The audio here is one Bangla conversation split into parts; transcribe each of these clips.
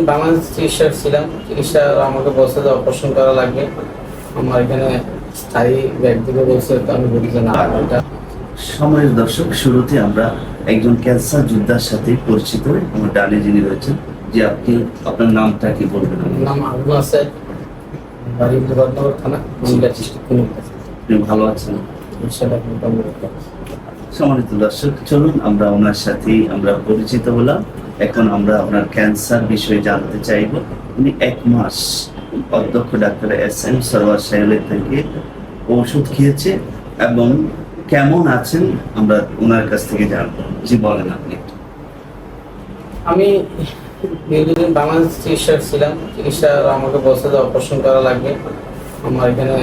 বাংলাদেশ চিকিৎসা ছিলাম। চিকিৎসা আমাকে বলছে যে অপারেশন করা লাগবে। আমার এখানে স্থায়ী ব্যাগ দিকে বলছে, তো আমি বলি যে না, এটা। সময়ের দর্শক, শুরুতে আমরা একজন ক্যান্সার যোদ্ধার সাথে পরিচিত হই। আমার ডানে যিনি রয়েছেন, যে আপনি আপনার নামটা কি বলবেন? আমার নাম আবু আসাদ, বাড়ি মুরাদনগর থানা, কুমিল্লা ডিস্ট্রিক্ট। আপনি ভালো আছেন? ইনশাআল্লাহ মোটামুটি। সম্মানিত দর্শক, চলুন আমরা ওনার সাথেই আমরা পরিচিত হলাম। এখন আমরা আপনার ক্যান্সার বিষয়ে জানতে চাইব। উনি 1 মাস অধ্যক্ষ ডাক্তার SM সরওয়ার সাহেবের থেকে ওষুধ খেয়েছে এবং কেমন আছেন আমরা ওনার কাছ থেকে জানবো। জি বলেন আপনি। আমি দীর্ঘদিন বাংলাদেশ চিকিৎসা ছিলাম। চিকিৎসা আমাকে বলছে যে অপারেশন করা লাগবে। আমার এখানে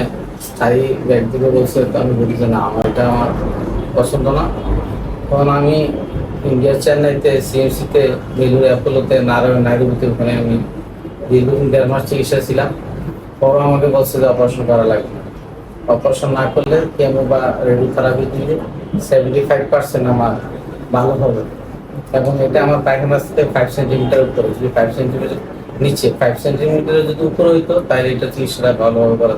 স্থায়ী ব্যাগ দিকে বলছে, তো আমি বলি যে না, এটা আমার পছন্দ না। তখন আমি ইন্ডিয়ার চেন্নাইতে CMC-তে, বেলুর অ্যাপোলোতে, নাইরুবিতে, ওখানে আমি দীর্ঘদিন 1.5 মাস চিকিৎসা ছিলাম। পরে আমাকে বলছে যে অপারেশন করা লাগবে। অপারেশন না করলে কেমো বা রেডিওথেরাপি দিলে 75% আমার ভালো হবে। এবং এটা আমার পায়খানা থেকে 5 সেন্টিমিটার উপরে, যদি 5 সেন্টিমিটার নিচে, 5 সেন্টিমিটার যদি উপরে হইতো, তাহলে এটা চিকিৎসাটা ভালোভাবে করা।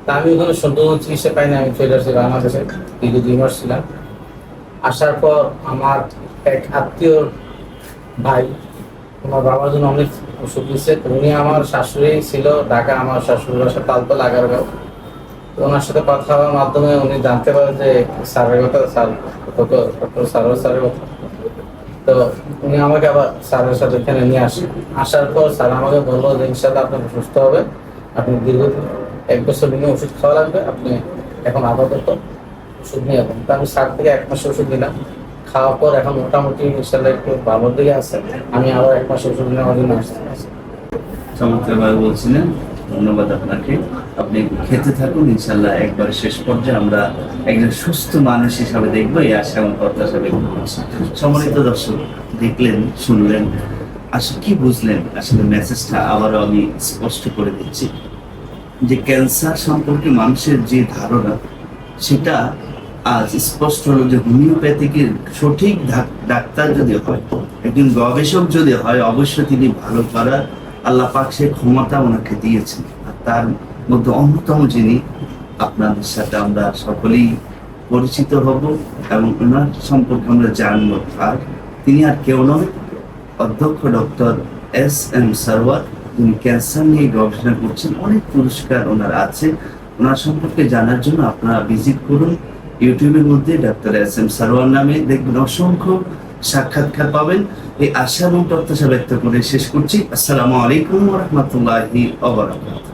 তা আমি ওখানে সম্পূর্ণ চিকিৎসা পাইনি। আমি চলে আসছি বাংলাদেশে, দীর্ঘ 2 মাস ছিলাম। আসার পর আমার এক আত্মীয়র ভাই, আমার বাবার জন্য অনেক ওষুধ দিচ্ছে। উনি আমার শাশুড়ি ছিল ঢাকা, আমার শাশুড়ির বাসা তালতলা আগারগাঁও। তো ওনার সাথে কথা হওয়ার মাধ্যমে উনি জানতে পারে যে স্যারের কথা, স্যারের কথা। তো উনি আমাকে আবার স্যারের সাথে এখানে নিয়ে আসেন। আসার পর স্যার আমাকে বললো যে ইনশাআল্লাহ আপনি সুস্থ হবে, আপনি দীর্ঘদিন 1 বছর নিয়ে ওষুধ খাওয়া লাগবে, আপনি এখন আপাতত ওষুধ নিয়ে যাবেন। তো আমি স্যার থেকে 1 মাস ওষুধ নিলাম। খাওয়ার পর এখন মোটামুটি ইনশাআল্লাহ একটু ভালোর দিকে আছে। আমি আবার 1 মাস ওষুধ নেওয়ার জন্য আসছি। চমৎকারভাবে বলছিলেন, ধন্যবাদ আপনাকে। আপনি খেতে থাকুন, ইনশাল্লাহ একবার শেষ পর্যায়ে আমরা একজন সুস্থ মানুষ হিসাবে দেখবো, এই আশা এবং প্রত্যাশা ব্যক্ত করছি। সম্মানিত দর্শক, দেখলেন, শুনলেন, আসলে কি বুঝলেন? আসলে মেসেজটা আবারও আমি স্পষ্ট করে দিচ্ছি যে ক্যান্সার সম্পর্কে মানুষের যে ধারণা, সেটা আজ স্পষ্ট হলো যে হোমিওপ্যাথিকের সঠিক ডাক্তার যদি হয়, একজন গবেষক যদি হয়, অবশ্যই তিনি ভালো করার আল্লাহ পাক সে ক্ষমতা ওনাকে দিয়েছেন। আর তার মধ্যে অন্যতম যিনি, আপনাদের সাথে আমরা সকলেই পরিচিত হব এবং ওনার সম্পর্কে আমরা জানবো। আর তিনি আর কেউ নয়, অধ্যক্ষ ডক্টর SM সরওয়ার, যিনি ক্যান্সার নিয়ে গবেষণা করছেন। অনেক পুরস্কার ওনার আছে। ওনার সম্পর্কে জানার জন্য আপনারা ভিজিট করুন ইউটিউবের মধ্যে ডাক্তার SM সরওয়ার নামে, দেখবেন অসংখ্য সাক্ষাৎকার পাবেন। এই আশা এবং প্রত্যাশা ব্যক্ত করে শেষ করছি। আসসালামু আলাইকুম ওয়া রাহমাতুল্লাহি ওয়া বারাকাতুহু।